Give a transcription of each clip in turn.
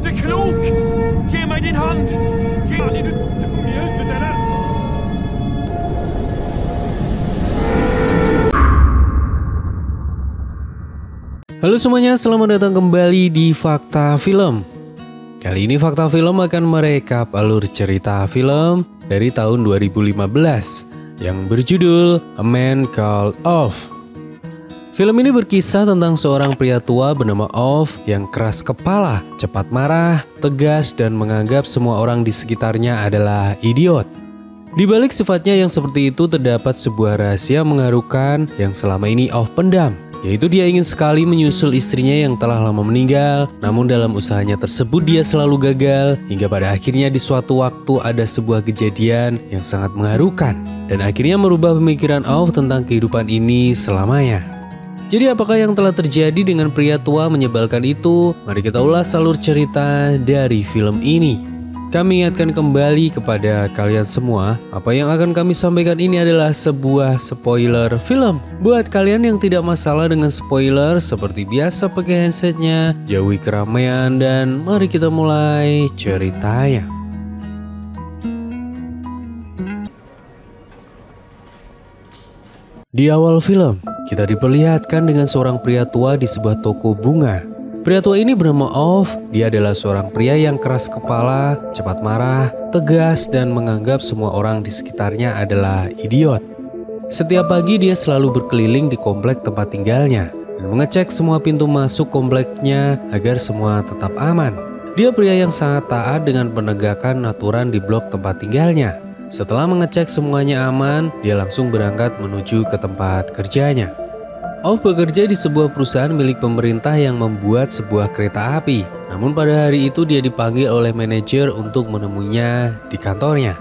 inte klok! Ge mig din hand! Ge mig din hand! Halo semuanya, selamat datang kembali di Fakta Film. Kali ini Fakta Film akan merekap alur cerita film dari tahun 2015 yang berjudul A Man Called Ove. Film ini berkisah tentang seorang pria tua bernama Ove yang keras kepala, cepat marah, tegas, dan menganggap semua orang di sekitarnya adalah idiot. Di balik sifatnya yang seperti itu terdapat sebuah rahasia mengharukan yang selama ini Ove pendam, yaitu dia ingin sekali menyusul istrinya yang telah lama meninggal. Namun dalam usahanya tersebut dia selalu gagal, hingga pada akhirnya di suatu waktu ada sebuah kejadian yang sangat mengharukan dan akhirnya merubah pemikiran Ove tentang kehidupan ini selamanya. Jadi apakah yang telah terjadi dengan pria tua menyebalkan itu? Mari kita ulas alur cerita dari film ini. Kami ingatkan kembali kepada kalian semua, apa yang akan kami sampaikan ini adalah sebuah spoiler film. Buat kalian yang tidak masalah dengan spoiler, seperti biasa pakai headsetnya, jauhi keramaian, dan mari kita mulai ceritanya. Di awal film, kita diperlihatkan dengan seorang pria tua di sebuah toko bunga. Pria tua ini bernama Ove. Dia adalah seorang pria yang keras kepala, cepat marah, tegas, dan menganggap semua orang di sekitarnya adalah idiot. Setiap pagi dia selalu berkeliling di komplek tempat tinggalnya dan mengecek semua pintu masuk kompleknya agar semua tetap aman. Dia pria yang sangat taat dengan penegakan aturan di blok tempat tinggalnya. Setelah mengecek semuanya aman, dia langsung berangkat menuju ke tempat kerjanya. Ove bekerja di sebuah perusahaan milik pemerintah yang membuat sebuah kereta api. Namun pada hari itu dia dipanggil oleh manajer untuk menemuinya di kantornya.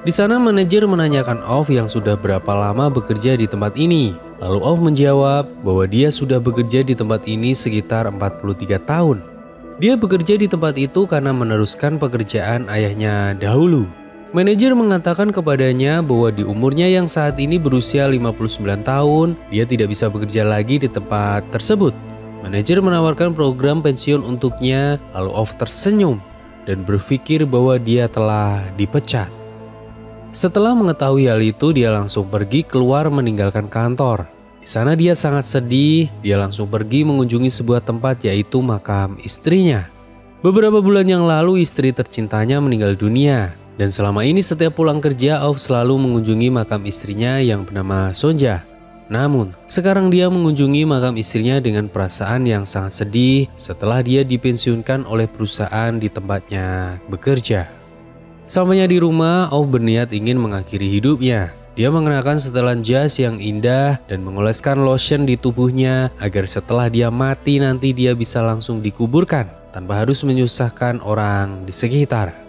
Di sana manajer menanyakan Ove yang sudah berapa lama bekerja di tempat ini. Lalu Ove menjawab bahwa dia sudah bekerja di tempat ini sekitar 43 tahun. Dia bekerja di tempat itu karena meneruskan pekerjaan ayahnya dahulu. Manajer mengatakan kepadanya bahwa di umurnya yang saat ini berusia 59 tahun, dia tidak bisa bekerja lagi di tempat tersebut. Manajer menawarkan program pensiun untuknya, lalu Ove tersenyum dan berpikir bahwa dia telah dipecat. Setelah mengetahui hal itu, dia langsung pergi keluar meninggalkan kantor. Di sana dia sangat sedih, dia langsung pergi mengunjungi sebuah tempat yaitu makam istrinya. Beberapa bulan yang lalu istri tercintanya meninggal dunia. Dan selama ini setiap pulang kerja, Ove selalu mengunjungi makam istrinya yang bernama Sonja. Namun, sekarang dia mengunjungi makam istrinya dengan perasaan yang sangat sedih setelah dia dipensiunkan oleh perusahaan di tempatnya bekerja. Sampainya di rumah, Ove berniat ingin mengakhiri hidupnya. Dia mengenakan setelan jas yang indah dan mengoleskan lotion di tubuhnya agar setelah dia mati nanti dia bisa langsung dikuburkan tanpa harus menyusahkan orang di sekitar.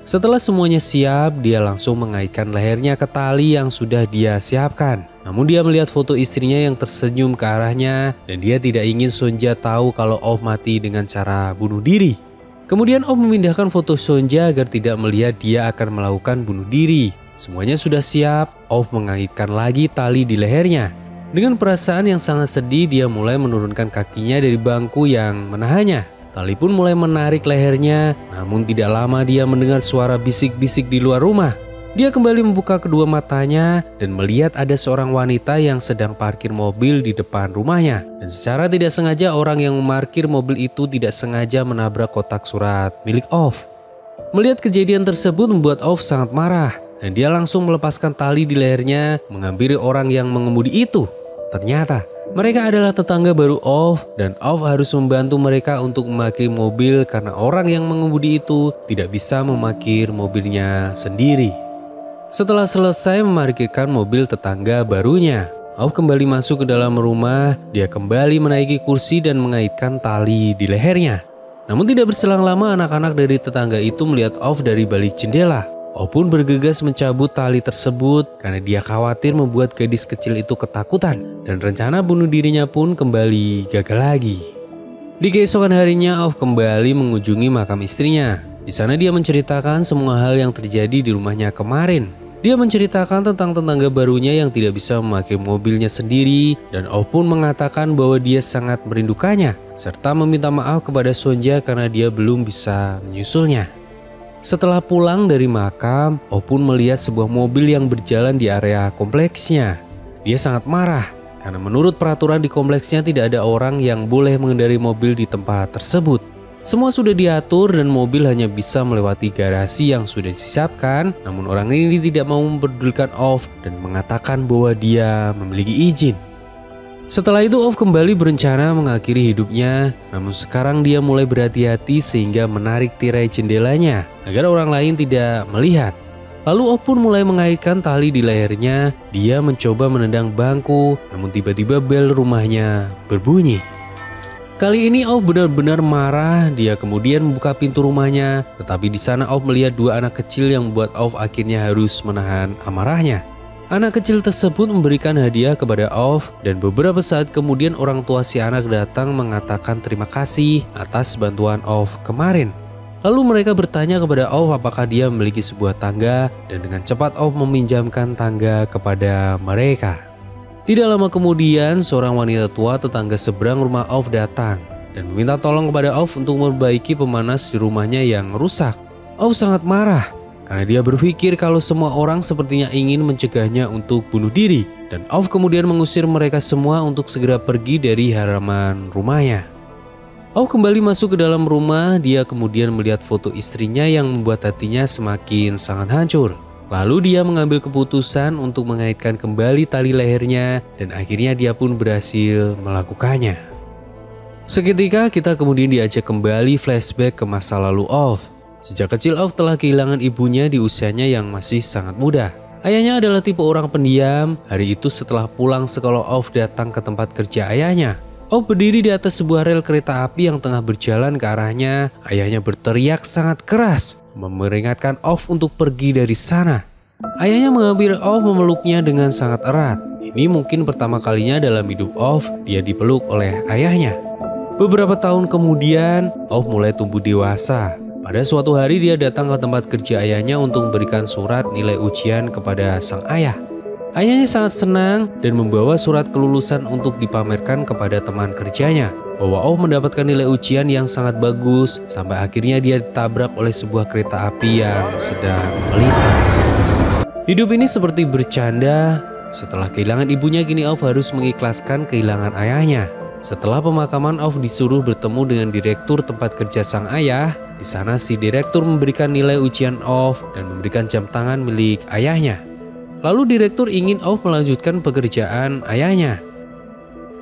Setelah semuanya siap, dia langsung mengaitkan lehernya ke tali yang sudah dia siapkan. Namun dia melihat foto istrinya yang tersenyum ke arahnya dan dia tidak ingin Sonja tahu kalau Ove mati dengan cara bunuh diri. Kemudian Ove memindahkan foto Sonja agar tidak melihat dia akan melakukan bunuh diri. Semuanya sudah siap, Ove mengaitkan lagi tali di lehernya. Dengan perasaan yang sangat sedih, dia mulai menurunkan kakinya dari bangku yang menahannya. Tali pun mulai menarik lehernya, namun tidak lama dia mendengar suara bisik-bisik di luar rumah. Dia kembali membuka kedua matanya dan melihat ada seorang wanita yang sedang parkir mobil di depan rumahnya. Dan secara tidak sengaja orang yang memarkir mobil itu tidak sengaja menabrak kotak surat milik Ove. Melihat kejadian tersebut membuat Ove sangat marah dan dia langsung melepaskan tali di lehernya menghampiri orang yang mengemudi itu. Ternyata mereka adalah tetangga baru Ove dan Ove harus membantu mereka untuk memakir mobil karena orang yang mengemudi itu tidak bisa memakir mobilnya sendiri. Setelah selesai memarkirkan mobil tetangga barunya, Ove kembali masuk ke dalam rumah. Dia kembali menaiki kursi dan mengaitkan tali di lehernya. Namun tidak berselang lama anak-anak dari tetangga itu melihat Ove dari balik jendela. Ove pun bergegas mencabut tali tersebut karena dia khawatir membuat gadis kecil itu ketakutan dan rencana bunuh dirinya pun kembali gagal lagi. Di keesokan harinya Ove kembali mengunjungi makam istrinya. Di sana dia menceritakan semua hal yang terjadi di rumahnya kemarin. Dia menceritakan tentang tetangga barunya yang tidak bisa memakai mobilnya sendiri dan Off pun mengatakan bahwa dia sangat merindukannya serta meminta maaf kepada Sonja karena dia belum bisa menyusulnya. Setelah pulang dari makam, Off pun melihat sebuah mobil yang berjalan di area kompleksnya. Dia sangat marah karena menurut peraturan di kompleksnya tidak ada orang yang boleh mengendarai mobil di tempat tersebut. Semua sudah diatur dan mobil hanya bisa melewati garasi yang sudah disiapkan. Namun orang ini tidak mau mempedulikan Off dan mengatakan bahwa dia memiliki izin. Setelah itu Off kembali berencana mengakhiri hidupnya. Namun sekarang dia mulai berhati-hati sehingga menarik tirai jendelanya agar orang lain tidak melihat. Lalu Off pun mulai mengaitkan tali di lehernya. Dia mencoba menendang bangku, namun tiba-tiba bel rumahnya berbunyi. Kali ini Off benar-benar marah. Dia kemudian membuka pintu rumahnya, tetapi di sana Off melihat dua anak kecil yang membuat Off akhirnya harus menahan amarahnya. Anak kecil tersebut memberikan hadiah kepada Off dan beberapa saat kemudian orang tua si anak datang mengatakan terima kasih atas bantuan Off kemarin. Lalu mereka bertanya kepada Off apakah dia memiliki sebuah tangga dan dengan cepat Off meminjamkan tangga kepada mereka. Tidak lama kemudian, seorang wanita tua tetangga seberang rumah Off datang dan meminta tolong kepada Off untuk memperbaiki pemanas di rumahnya yang rusak. Off sangat marah karena dia berpikir kalau semua orang sepertinya ingin mencegahnya untuk bunuh diri. Dan Off kemudian mengusir mereka semua untuk segera pergi dari halaman rumahnya. Off kembali masuk ke dalam rumah, dia kemudian melihat foto istrinya yang membuat hatinya semakin sangat hancur. Lalu dia mengambil keputusan untuk mengaitkan kembali tali lehernya dan akhirnya dia pun berhasil melakukannya. Seketika kita kemudian diajak kembali flashback ke masa lalu Off. Sejak kecil Off telah kehilangan ibunya di usianya yang masih sangat muda. Ayahnya adalah tipe orang pendiam. Hari itu setelah pulang sekolah Off datang ke tempat kerja ayahnya. Off berdiri di atas sebuah rel kereta api yang tengah berjalan ke arahnya. Ayahnya berteriak sangat keras, memperingatkan Off untuk pergi dari sana. Ayahnya mengambil Off memeluknya dengan sangat erat. Ini mungkin pertama kalinya dalam hidup Off dia dipeluk oleh ayahnya. Beberapa tahun kemudian, Off mulai tumbuh dewasa. Pada suatu hari dia datang ke tempat kerja ayahnya untuk memberikan surat nilai ujian kepada sang ayah. Ayahnya sangat senang dan membawa surat kelulusan untuk dipamerkan kepada teman kerjanya bahwa Off mendapatkan nilai ujian yang sangat bagus sampai akhirnya dia ditabrak oleh sebuah kereta api yang sedang melintas. Hidup ini seperti bercanda. Setelah kehilangan ibunya, kini Off harus mengikhlaskan kehilangan ayahnya. Setelah pemakaman, Off disuruh bertemu dengan direktur tempat kerja sang ayah. Di sana si direktur memberikan nilai ujian Off dan memberikan jam tangan milik ayahnya. Lalu direktur ingin Off melanjutkan pekerjaan ayahnya.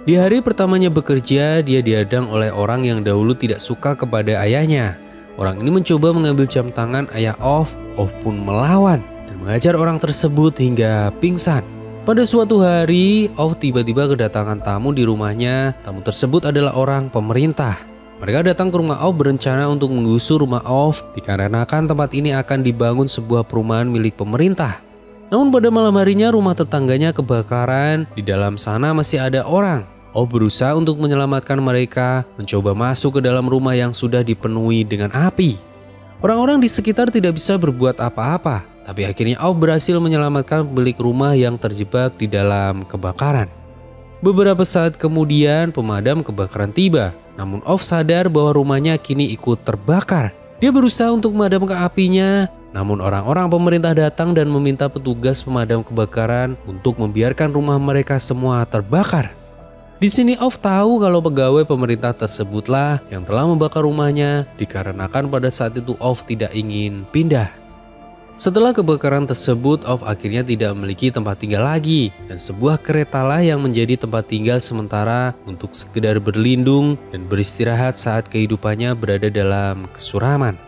Di hari pertamanya bekerja, dia dihadang oleh orang yang dahulu tidak suka kepada ayahnya. Orang ini mencoba mengambil jam tangan ayah Off. Off pun melawan dan menghajar orang tersebut hingga pingsan. Pada suatu hari, Off tiba-tiba kedatangan tamu di rumahnya. Tamu tersebut adalah orang pemerintah. Mereka datang ke rumah Off berencana untuk menggusur rumah Off dikarenakan tempat ini akan dibangun sebuah perumahan milik pemerintah. Namun pada malam harinya rumah tetangganya kebakaran. Di dalam sana masih ada orang. Off berusaha untuk menyelamatkan mereka, mencoba masuk ke dalam rumah yang sudah dipenuhi dengan api. Orang-orang di sekitar tidak bisa berbuat apa-apa, tapi akhirnya Off berhasil menyelamatkan pemilik rumah yang terjebak di dalam kebakaran. Beberapa saat kemudian pemadam kebakaran tiba. Namun Off sadar bahwa rumahnya kini ikut terbakar. Dia berusaha untuk memadamkan apinya. Namun orang-orang pemerintah datang dan meminta petugas pemadam kebakaran untuk membiarkan rumah mereka semua terbakar. Di sini Off tahu kalau pegawai pemerintah tersebutlah yang telah membakar rumahnya dikarenakan pada saat itu Off tidak ingin pindah. Setelah kebakaran tersebut, Off akhirnya tidak memiliki tempat tinggal lagi dan sebuah keretalah yang menjadi tempat tinggal sementara untuk sekedar berlindung dan beristirahat saat kehidupannya berada dalam kesuraman.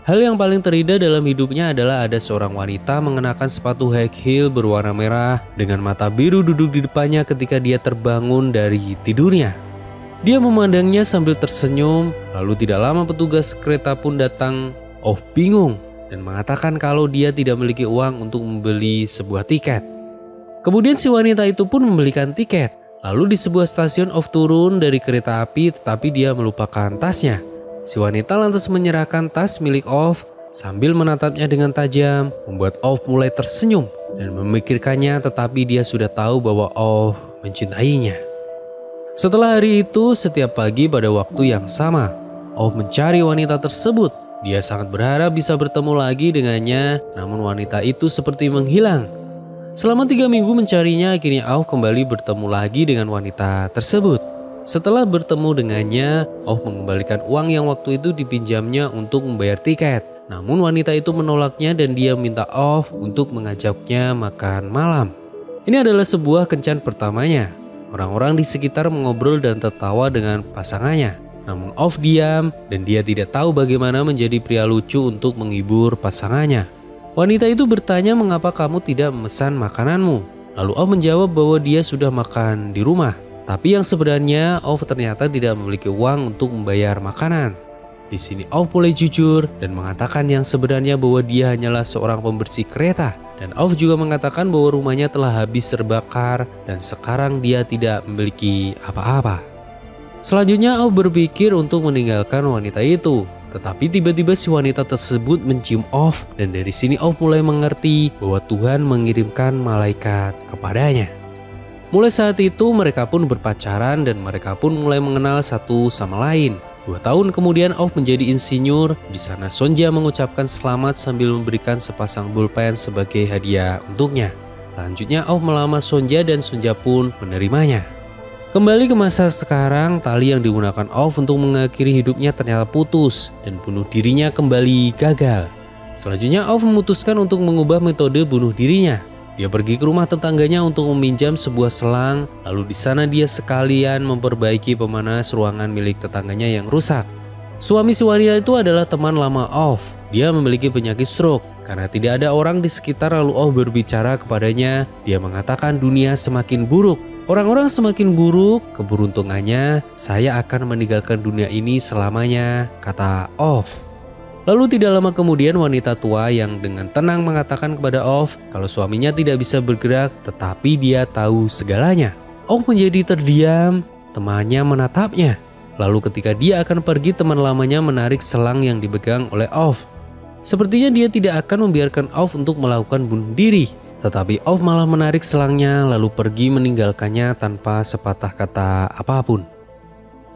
Hal yang paling terindah dalam hidupnya adalah ada seorang wanita mengenakan sepatu high heel berwarna merah dengan mata biru duduk di depannya ketika dia terbangun dari tidurnya. Dia memandangnya sambil tersenyum, lalu tidak lama petugas kereta pun datang. Off bingung dan mengatakan kalau dia tidak memiliki uang untuk membeli sebuah tiket. Kemudian si wanita itu pun membelikan tiket. Lalu di sebuah stasiun Off turun dari kereta api tetapi dia melupakan tasnya. Si wanita lantas menyerahkan tas milik Off. Sambil menatapnya dengan tajam, membuat Off mulai tersenyum dan memikirkannya, tetapi dia sudah tahu bahwa Off mencintainya. Setelah hari itu, setiap pagi pada waktu yang sama, Off mencari wanita tersebut. Dia sangat berharap bisa bertemu lagi dengannya, namun wanita itu seperti menghilang. Selama 3 minggu mencarinya, akhirnya Off kembali bertemu lagi dengan wanita tersebut. Setelah bertemu dengannya, Off mengembalikan uang yang waktu itu dipinjamnya untuk membayar tiket. Namun wanita itu menolaknya dan dia minta Off untuk mengajaknya makan malam. Ini adalah sebuah kencan pertamanya. Orang-orang di sekitar mengobrol dan tertawa dengan pasangannya. Namun Off diam dan dia tidak tahu bagaimana menjadi pria lucu untuk menghibur pasangannya. Wanita itu bertanya mengapa kamu tidak memesan makananmu. Lalu Off menjawab bahwa dia sudah makan di rumah. Tapi yang sebenarnya Off ternyata tidak memiliki uang untuk membayar makanan. Di sini Off mulai jujur dan mengatakan yang sebenarnya bahwa dia hanyalah seorang pembersih kereta. Dan Off juga mengatakan bahwa rumahnya telah habis terbakar dan sekarang dia tidak memiliki apa-apa. Selanjutnya Off berpikir untuk meninggalkan wanita itu. Tetapi tiba-tiba si wanita tersebut mencium Off dan dari sini Off mulai mengerti bahwa Tuhan mengirimkan malaikat kepadanya. Mulai saat itu mereka pun berpacaran dan mereka pun mulai mengenal satu sama lain. 2 tahun kemudian Off menjadi insinyur. Di sana Sonja mengucapkan selamat sambil memberikan sepasang pulpen sebagai hadiah untuknya. Selanjutnya Off melamar Sonja dan Sonja pun menerimanya. Kembali ke masa sekarang, tali yang digunakan Off untuk mengakhiri hidupnya ternyata putus dan bunuh dirinya kembali gagal. Selanjutnya Off memutuskan untuk mengubah metode bunuh dirinya. Dia pergi ke rumah tetangganya untuk meminjam sebuah selang, lalu di sana dia sekalian memperbaiki pemanas ruangan milik tetangganya yang rusak. Suami si wanita itu adalah teman lama Off. Dia memiliki penyakit stroke. Karena tidak ada orang di sekitar, lalu Off berbicara kepadanya. Dia mengatakan dunia semakin buruk. Orang-orang semakin buruk, keberuntungannya saya akan meninggalkan dunia ini selamanya, kata Off. Lalu tidak lama kemudian wanita tua yang dengan tenang mengatakan kepada Off kalau suaminya tidak bisa bergerak tetapi dia tahu segalanya. Off menjadi terdiam, temannya menatapnya. Lalu ketika dia akan pergi, teman lamanya menarik selang yang dipegang oleh Off. Sepertinya dia tidak akan membiarkan Off untuk melakukan bunuh diri. Tetapi Off malah menarik selangnya lalu pergi meninggalkannya tanpa sepatah kata apapun.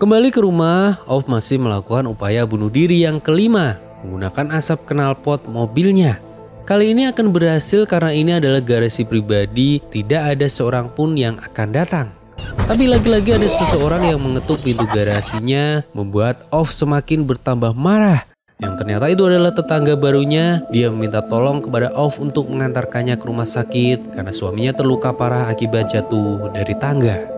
Kembali ke rumah, Off masih melakukan upaya bunuh diri yang kelima. Menggunakan asap knalpot mobilnya. Kali ini akan berhasil karena ini adalah garasi pribadi, tidak ada seorang pun yang akan datang. Tapi lagi-lagi ada seseorang yang mengetuk pintu garasinya, membuat Off semakin bertambah marah. Yang ternyata itu adalah tetangga barunya. Dia meminta tolong kepada Off untuk mengantarkannya ke rumah sakit karena suaminya terluka parah akibat jatuh dari tangga.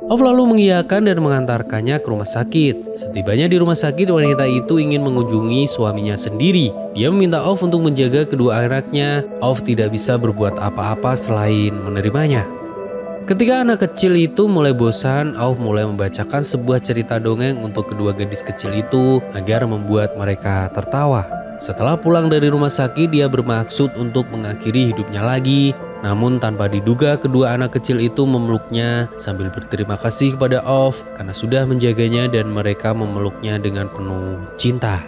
Off lalu mengiyakan dan mengantarkannya ke rumah sakit. Setibanya di rumah sakit, wanita itu ingin mengunjungi suaminya sendiri. Dia meminta Off untuk menjaga kedua anaknya. Off tidak bisa berbuat apa-apa selain menerimanya. Ketika anak kecil itu mulai bosan, Off mulai membacakan sebuah cerita dongeng untuk kedua gadis kecil itu agar membuat mereka tertawa. Setelah pulang dari rumah sakit, dia bermaksud untuk mengakhiri hidupnya lagi. Namun tanpa diduga kedua anak kecil itu memeluknya sambil berterima kasih kepada Off karena sudah menjaganya dan mereka memeluknya dengan penuh cinta.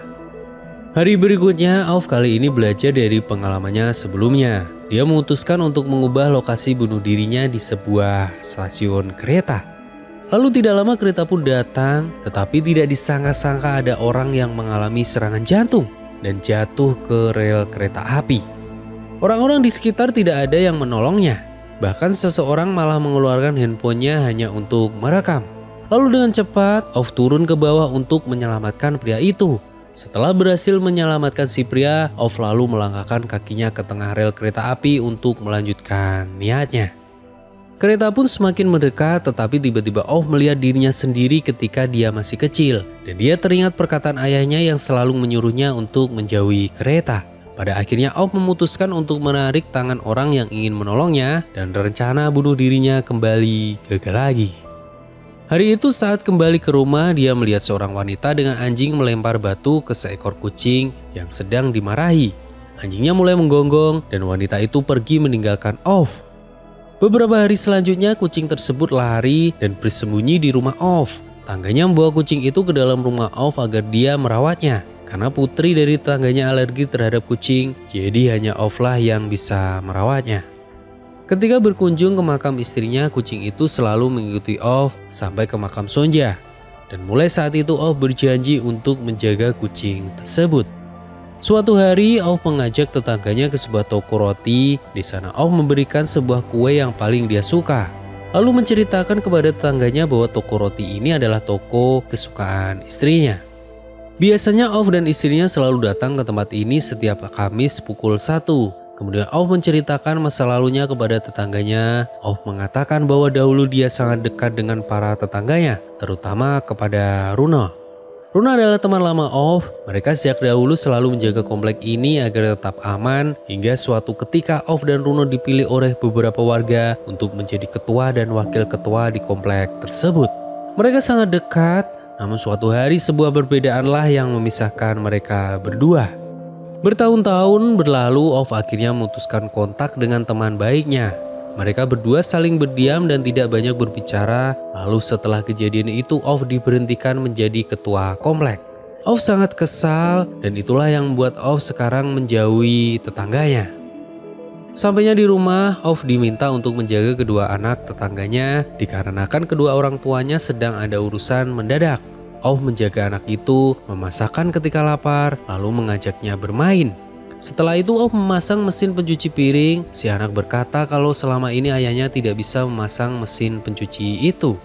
Hari berikutnya Off kali ini belajar dari pengalamannya sebelumnya. Dia memutuskan untuk mengubah lokasi bunuh dirinya di sebuah stasiun kereta. Lalu tidak lama kereta pun datang, tetapi tidak disangka-sangka ada orang yang mengalami serangan jantung dan jatuh ke rel kereta api. Orang-orang di sekitar tidak ada yang menolongnya. Bahkan seseorang malah mengeluarkan handphonenya hanya untuk merekam. Lalu dengan cepat Off turun ke bawah untuk menyelamatkan pria itu. Setelah berhasil menyelamatkan si pria, Off lalu melangkahkan kakinya ke tengah rel kereta api untuk melanjutkan niatnya. Kereta pun semakin mendekat, tetapi tiba-tiba Off melihat dirinya sendiri ketika dia masih kecil. Dan dia teringat perkataan ayahnya yang selalu menyuruhnya untuk menjauhi kereta. Pada akhirnya Off memutuskan untuk menarik tangan orang yang ingin menolongnya dan rencana bunuh dirinya kembali gagal lagi. Hari itu saat kembali ke rumah, dia melihat seorang wanita dengan anjing melempar batu ke seekor kucing yang sedang dimarahi. Anjingnya mulai menggonggong dan wanita itu pergi meninggalkan Off. Beberapa hari selanjutnya kucing tersebut lari dan bersembunyi di rumah Off. Tangganya membawa kucing itu ke dalam rumah Off agar dia merawatnya. Karena putri dari tetangganya alergi terhadap kucing, jadi hanya Off lah yang bisa merawatnya. Ketika berkunjung ke makam istrinya, kucing itu selalu mengikuti Off sampai ke makam Sonja. Dan mulai saat itu Off berjanji untuk menjaga kucing tersebut. Suatu hari Off mengajak tetangganya ke sebuah toko roti. Di sana Off memberikan sebuah kue yang paling dia suka. Lalu menceritakan kepada tetangganya bahwa toko roti ini adalah toko kesukaan istrinya. Biasanya Off dan istrinya selalu datang ke tempat ini setiap Kamis pukul 1. Kemudian Off menceritakan masa lalunya kepada tetangganya. Off mengatakan bahwa dahulu dia sangat dekat dengan para tetangganya, terutama kepada Runo. Runo adalah teman lama Off. Mereka sejak dahulu selalu menjaga komplek ini agar tetap aman, hingga suatu ketika Off dan Runo dipilih oleh beberapa warga untuk menjadi ketua dan wakil ketua di komplek tersebut. Mereka sangat dekat. Namun suatu hari sebuah perbedaanlah yang memisahkan mereka berdua. Bertahun-tahun berlalu, Off akhirnya memutuskan kontak dengan teman baiknya. Mereka berdua saling berdiam dan tidak banyak berbicara. Lalu setelah kejadian itu Off diberhentikan menjadi ketua komplek. Off sangat kesal dan itulah yang membuat Off sekarang menjauhi tetangganya. Sampainya di rumah, Off diminta untuk menjaga kedua anak tetangganya dikarenakan kedua orang tuanya sedang ada urusan mendadak. Off menjaga anak itu, memasakkan ketika lapar, lalu mengajaknya bermain. Setelah itu Off memasang mesin pencuci piring. Si anak berkata kalau selama ini ayahnya tidak bisa memasang mesin pencuci itu.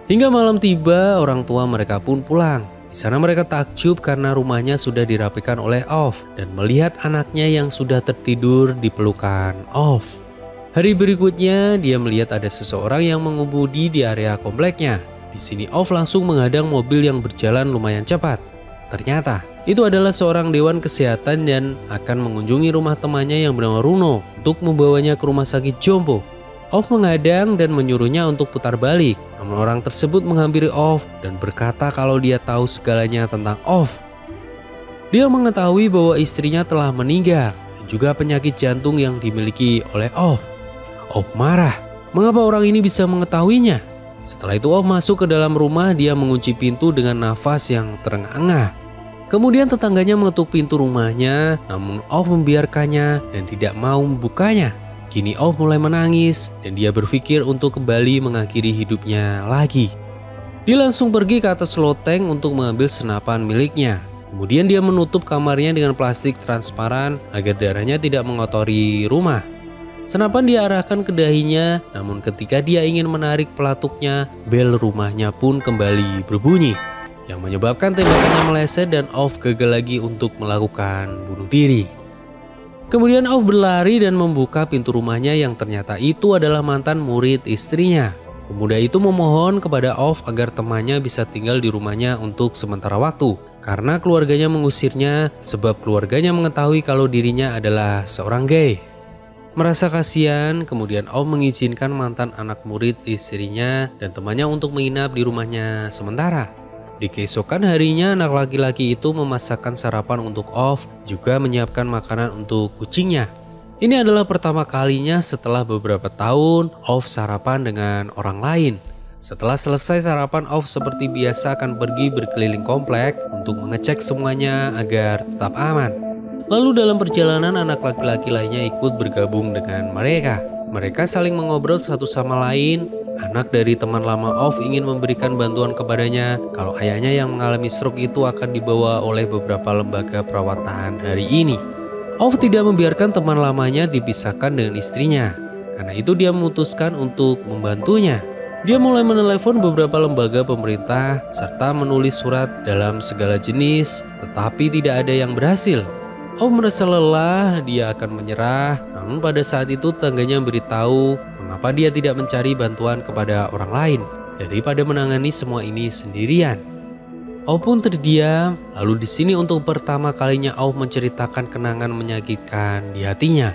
Hingga malam tiba, orang tua mereka pun pulang. Di sana mereka takjub karena rumahnya sudah dirapikan oleh Off dan melihat anaknya yang sudah tertidur di pelukan Off. Hari berikutnya dia melihat ada seseorang yang mengemudi di area kompleknya. Di sini Off langsung menghadang mobil yang berjalan lumayan cepat. Ternyata itu adalah seorang dewan kesehatan dan akan mengunjungi rumah temannya yang bernama Runo untuk membawanya ke rumah sakit Jombo. Off menghadang dan menyuruhnya untuk putar balik. Namun orang tersebut menghampiri Off dan berkata kalau dia tahu segalanya tentang Off. Dia mengetahui bahwa istrinya telah meninggal dan juga penyakit jantung yang dimiliki oleh Off. Off marah. Mengapa orang ini bisa mengetahuinya? Setelah itu Off masuk ke dalam rumah. Dia mengunci pintu dengan nafas yang terengah-engah. Kemudian tetangganya mengetuk pintu rumahnya, namun Off membiarkannya dan tidak mau membukanya. Kini Off mulai menangis dan dia berpikir untuk kembali mengakhiri hidupnya lagi. Dia langsung pergi ke atas loteng untuk mengambil senapan miliknya. Kemudian dia menutup kamarnya dengan plastik transparan agar darahnya tidak mengotori rumah. Senapan diarahkan ke dahinya, namun ketika dia ingin menarik pelatuknya, bel rumahnya pun kembali berbunyi, yang menyebabkan tembakannya meleset dan Off gagal lagi untuk melakukan bunuh diri. Kemudian Off berlari dan membuka pintu rumahnya yang ternyata itu adalah mantan murid istrinya. Pemuda itu memohon kepada Off agar temannya bisa tinggal di rumahnya untuk sementara waktu. Karena keluarganya mengusirnya sebab keluarganya mengetahui kalau dirinya adalah seorang gay. Merasa kasihan, kemudian Off mengizinkan mantan anak murid istrinya dan temannya untuk menginap di rumahnya sementara. Di keesokan harinya anak laki-laki itu memasakkan sarapan untuk Off, juga menyiapkan makanan untuk kucingnya. Ini adalah pertama kalinya setelah beberapa tahun Off sarapan dengan orang lain. Setelah selesai sarapan, Off seperti biasa akan pergi berkeliling komplek untuk mengecek semuanya agar tetap aman. Lalu dalam perjalanan anak laki-laki lainnya ikut bergabung dengan mereka. Mereka saling mengobrol satu sama lain. Anak dari teman lama Off ingin memberikan bantuan kepadanya kalau ayahnya yang mengalami stroke itu akan dibawa oleh beberapa lembaga perawatan hari ini. Off tidak membiarkan teman lamanya dipisahkan dengan istrinya. Karena itu dia memutuskan untuk membantunya. Dia mulai menelepon beberapa lembaga pemerintah serta menulis surat dalam segala jenis, tetapi tidak ada yang berhasil. Off merasa lelah, dia akan menyerah. Namun pada saat itu tetangganya beritahu mengapa dia tidak mencari bantuan kepada orang lain daripada menangani semua ini sendirian. Off pun terdiam. Lalu di sini untuk pertama kalinya Off menceritakan kenangan menyakitkan di hatinya.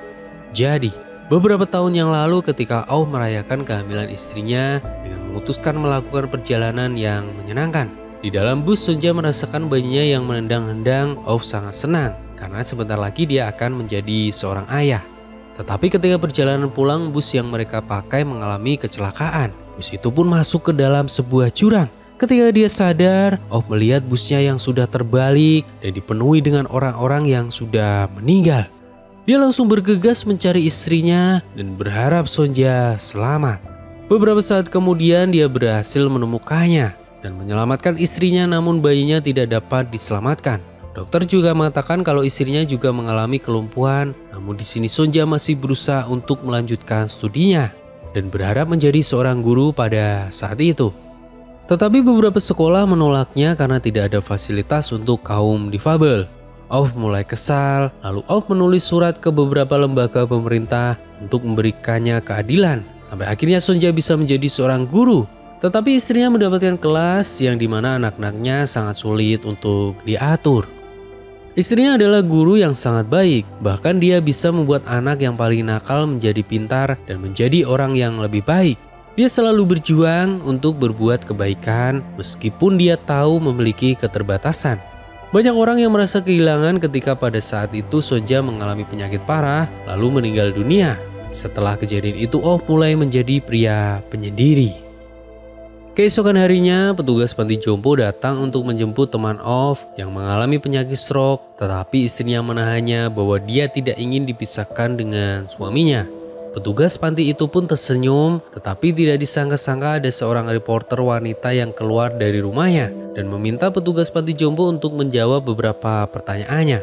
Jadi, beberapa tahun yang lalu ketika Off merayakan kehamilan istrinya dengan memutuskan melakukan perjalanan yang menyenangkan. Di dalam bus Sonja merasakan bayinya yang menendang-nendang. Off sangat senang karena sebentar lagi dia akan menjadi seorang ayah. Tetapi ketika perjalanan pulang, bus yang mereka pakai mengalami kecelakaan. Bus itu pun masuk ke dalam sebuah jurang. Ketika dia sadar, Off melihat busnya yang sudah terbalik dan dipenuhi dengan orang-orang yang sudah meninggal. Dia langsung bergegas mencari istrinya dan berharap Sonja selamat. Beberapa saat kemudian dia berhasil menemukannya dan menyelamatkan istrinya, namun bayinya tidak dapat diselamatkan. Dokter juga mengatakan kalau istrinya juga mengalami kelumpuhan, namun di sini Sonja masih berusaha untuk melanjutkan studinya dan berharap menjadi seorang guru pada saat itu. Tetapi beberapa sekolah menolaknya karena tidak ada fasilitas untuk kaum difabel. Off mulai kesal, lalu Off menulis surat ke beberapa lembaga pemerintah untuk memberikannya keadilan, sampai akhirnya Sonja bisa menjadi seorang guru. Tetapi istrinya mendapatkan kelas yang dimana anak-anaknya sangat sulit untuk diatur. Istrinya adalah guru yang sangat baik, bahkan dia bisa membuat anak yang paling nakal menjadi pintar dan menjadi orang yang lebih baik. Dia selalu berjuang untuk berbuat kebaikan meskipun dia tahu memiliki keterbatasan. Banyak orang yang merasa kehilangan ketika pada saat itu Sonja mengalami penyakit parah lalu meninggal dunia. Setelah kejadian itu Off mulai menjadi pria penyendiri. Keesokan harinya, petugas panti jompo datang untuk menjemput teman Off yang mengalami penyakit stroke, tetapi istrinya menahannya bahwa dia tidak ingin dipisahkan dengan suaminya. Petugas panti itu pun tersenyum, tetapi tidak disangka-sangka ada seorang reporter wanita yang keluar dari rumahnya dan meminta petugas panti jompo untuk menjawab beberapa pertanyaannya.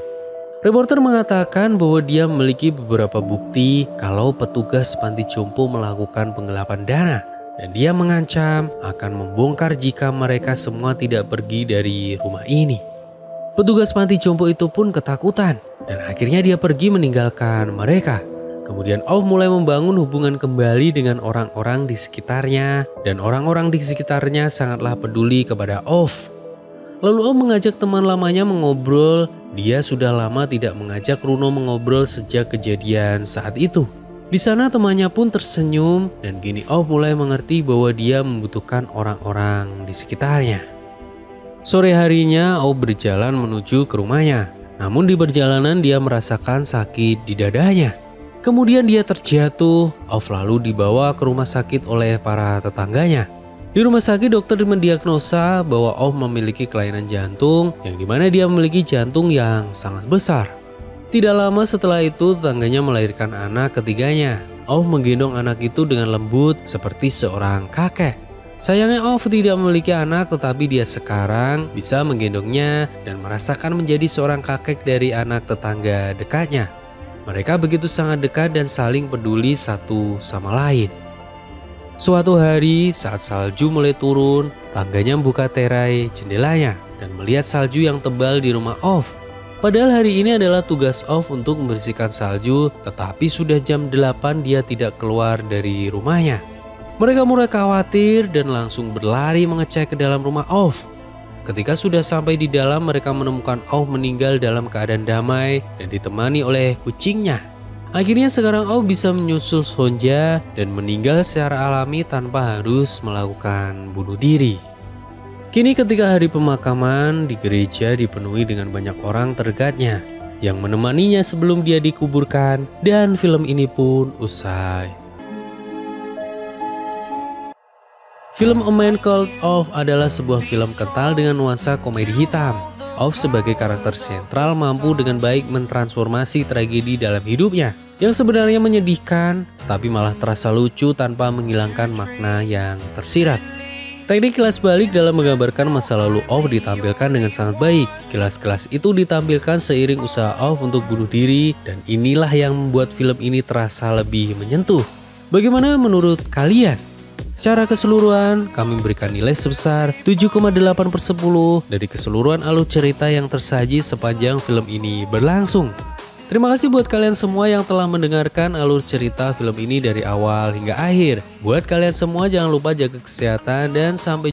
Reporter mengatakan bahwa dia memiliki beberapa bukti kalau petugas panti jompo melakukan penggelapan dana. Dan dia mengancam akan membongkar jika mereka semua tidak pergi dari rumah ini. Petugas panti jompo itu pun ketakutan dan akhirnya dia pergi meninggalkan mereka. Kemudian Off mulai membangun hubungan kembali dengan orang-orang di sekitarnya dan orang-orang di sekitarnya sangatlah peduli kepada Off. Lalu Off mengajak teman lamanya mengobrol. Dia sudah lama tidak mengajak Runo mengobrol sejak kejadian saat itu. Di sana temannya pun tersenyum dan kini Off mulai mengerti bahwa dia membutuhkan orang-orang di sekitarnya. Sore harinya Off berjalan menuju ke rumahnya. Namun di perjalanan dia merasakan sakit di dadanya. Kemudian dia terjatuh. Off lalu dibawa ke rumah sakit oleh para tetangganya. Di rumah sakit dokter mendiagnosa bahwa Off memiliki kelainan jantung yang dimana dia memiliki jantung yang sangat besar. Tidak lama setelah itu tetangganya melahirkan anak ketiganya. Off menggendong anak itu dengan lembut seperti seorang kakek. Sayangnya Off tidak memiliki anak, tetapi dia sekarang bisa menggendongnya dan merasakan menjadi seorang kakek dari anak tetangga dekatnya. Mereka begitu sangat dekat dan saling peduli satu sama lain. Suatu hari saat salju mulai turun, tetangganya membuka tirai jendelanya dan melihat salju yang tebal di rumah Off. Padahal hari ini adalah tugas Off untuk membersihkan salju, tetapi sudah jam 8 dia tidak keluar dari rumahnya. Mereka mulai khawatir dan langsung berlari mengecek ke dalam rumah Off. Ketika sudah sampai di dalam, mereka menemukan Off meninggal dalam keadaan damai dan ditemani oleh kucingnya. Akhirnya sekarang Off bisa menyusul Sonja dan meninggal secara alami tanpa harus melakukan bunuh diri. Kini ketika hari pemakaman di gereja dipenuhi dengan banyak orang terdekatnya yang menemaninya sebelum dia dikuburkan dan film ini pun usai. Film A Man Called Off adalah sebuah film kental dengan nuansa komedi hitam. Off sebagai karakter sentral mampu dengan baik mentransformasi tragedi dalam hidupnya yang sebenarnya menyedihkan tapi malah terasa lucu tanpa menghilangkan makna yang tersirat. Teknik kilas balik dalam menggambarkan masa lalu Off ditampilkan dengan sangat baik. Kilas-kilas itu ditampilkan seiring usaha Off untuk bunuh diri dan inilah yang membuat film ini terasa lebih menyentuh. Bagaimana menurut kalian? Secara keseluruhan kami memberikan nilai sebesar 7,8/10 dari keseluruhan alur cerita yang tersaji sepanjang film ini berlangsung. Terima kasih buat kalian semua yang telah mendengarkan alur cerita film ini dari awal hingga akhir. Buat kalian semua jangan lupa jaga kesehatan dan sampai